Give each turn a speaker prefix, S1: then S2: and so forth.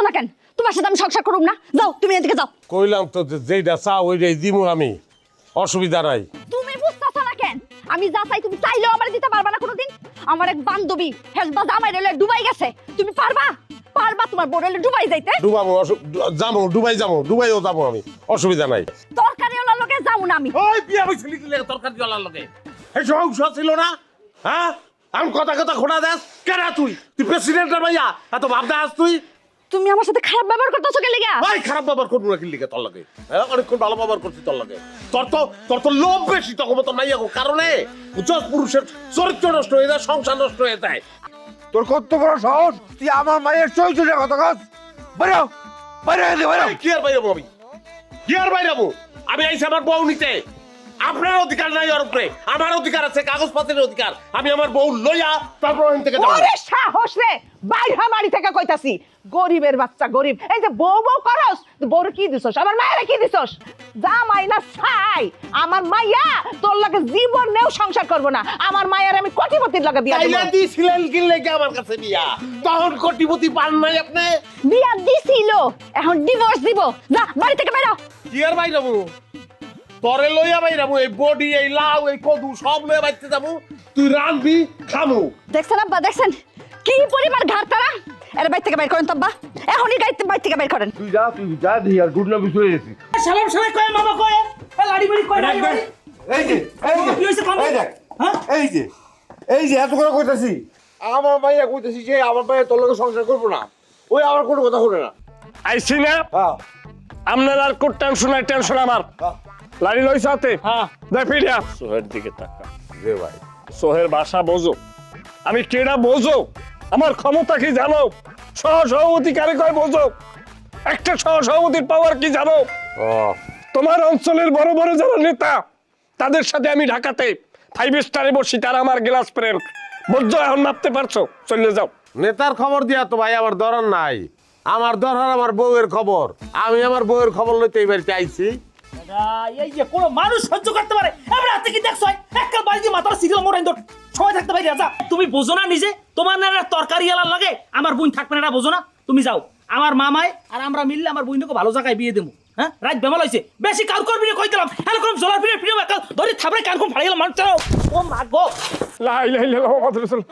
S1: না কেন? তোমার সাথে আমি সংসার করুম না। যাও তুমি এদিকে যাও।
S2: কইলাম তো যেইটা চাও ওইটাই দিমু আমি, অসুবিধা নাই।
S1: তুমি বুঝতেছ না কেন? আমি যা চাই তুমি চাইলেও আমার দিতে পারবা না কোনোদিন। আমার এক বান্ধবী হেসবা জামাই রেলে ডুবাই গেছে, তুমি পারবা? পারবা তোমার বোরেলে ডুবাই যাইতে?
S2: ডুবাবো, যাবো ডুবাইও যাবো আমি, অসুবিধা নাই।
S1: তরকারিওয়ালার লগে যাও না আমি।
S2: ওই বিয়া বইছিলি কি লাগে তরকারিওয়ালার লগে? এই সংসার ছিল না? হ্যাঁ, আমি কথা খোঁড়া দেস কেন? তুই প্রেসিডেন্টের ভাইয়া, এত ভাবনা আস তুই?
S1: তুমি আমার সাথে খারাপ ব্যবহার করতেছো কে লিগা?
S2: ভাই খারাপ ব্যবহার করবো না কি লিগে তোর লাগে? হ্যাঁ, অনেকক্ষণ ভালো ব্যবহার করছি তোর লাগে। তোর তো লোভ বেশি, তখন তো নাই কারণে উচ্চ পুরুষের চরিত্র নষ্ট হয়ে যায়, সংসার নষ্ট হয়ে যায়।
S3: তোর কত বড় সাহস, তুই আমার মায়ের চরিত্রে কথা কস? বাইরে বাইরে
S2: কি আর বাইরাবো আমি? কি আর বাইরাবো? আমি আইছি আমার বউ নিতে। আপনার অধিকার নাই ওর উপরে, আমার অধিকার আছে, কাগজপত্রের অধিকার। আমি আমার বউ লইয়া তারপর ওখান থেকে যাবো।
S4: ওরে সাহস রে, বাইরে বাড়ি থেকে কইতাছি। গরিবের বাচ্চা গরিব, এই যে বউ বউ করস, বউর কি দিছস? আমার মায়ের কি দিছস? যা মাইনা ছাই, আমার মাইয়া তোর লাগে জীবনেও সংসার করব না। আমার মায়ের আমি কোটিপতির লাগে বিয়া দেব।
S2: তাইলে দিছিলেন কি লাগে আমার কাছে বিয়া? তখন কোটিপতি পান নাই আপনি?
S1: বিয়া দিছিল, এখন ডিভোর্স দিব। যা বাড়ি থেকে বেরো।
S2: কি আর বাইরাবো? তরে লইয়া বাইরাবো, এই বডি, এই লাউ, এই কদু সব লইয়া বাইতে যাবো। তুই রাঁধবি, খামু।
S1: দেখছেন আব্বা, দেখছেন কি পরিবার ঘাট তারা? এর বাইর থেকে বের করেন তো আব্বা, এখনই গাইতে বাইর থেকে বের করেন।
S3: তুই যা দেখি আর গুড নামি চলে গেছি।
S5: সালাম সালাম কয় মামা কয় লাড়ি বাড়ি কয় লাড়ি বাড়ি
S3: এই যে
S5: কি হইছে কম?
S3: এই দেখ,
S5: হ্যাঁ
S3: এই যে এত করে কইতাছি, আমার মাইয়া কইতাছি যে আমার মাইয়া তোর লগে সংসার করবো না, ওই আমার কোনো কথা শুনে না।
S2: আইছি না
S3: হ্যাঁ
S2: আপনার আর কোন টেনশন আমার। লাড়ি লইছ হাতে?
S5: হ্যাঁ।
S2: দেখ ফিরিয়া সোহের দিকে তাকা। রে ভাই, সোহের ভাষা বোঝো, আমি কেডা বোঝো, আমার ক্ষমতা কি জানো? সহসভাপতি কারে কয় বোঝো? একটা সহসভাপতির পাওয়ার কি জানো? তোমার অঞ্চলের বড় বড় যারা নেতা, তাদের সাথে আমি ঢাকাতে 5 স্টারে বসি, তারা আমার গ্লাস ফ্রেন্ড। বুঝছো? এখন মাপতে পারছো? চলে যাও। নেতার খবর দিয়া তো ভাই আমার দরকার নাই, আমার দরকার আমার বউয়ের খবর। আমি আমার বউয়ের খবর লইতে এই বাড়িতে আইছি।
S5: এই যে কোন মানুষ সহ্য করতে পারে? আমরা রাতে কি দেখছো এককাল বাড়ি দিয়ে মাথার সিরিয়াল মোড়াই দর সবাই থাকতে পারি। যা, তুমি বোঝো না নিজে? তোমার না তরকারি আলার লাগে আমার বোন থাকবে না, বোঝো না? তুমি যাও, আমার মামাই আর আমরা মিললে আমার বোনকে ভালো জায়গায় বিয়ে দেবো। হ্যাঁ, রাত বেমাল হয়েছে, বেশি কাউ করবি না কইতাম। এরকম জলার ফিরে ফিরে ধরে থাপড়ে কান খুব ফাড়িয়ে গেল মানুষ। ও মা গো,
S2: লা ইলাহা ইল্লাল্লাহ মুহাম্মাদুর রাসূলুল্লাহ।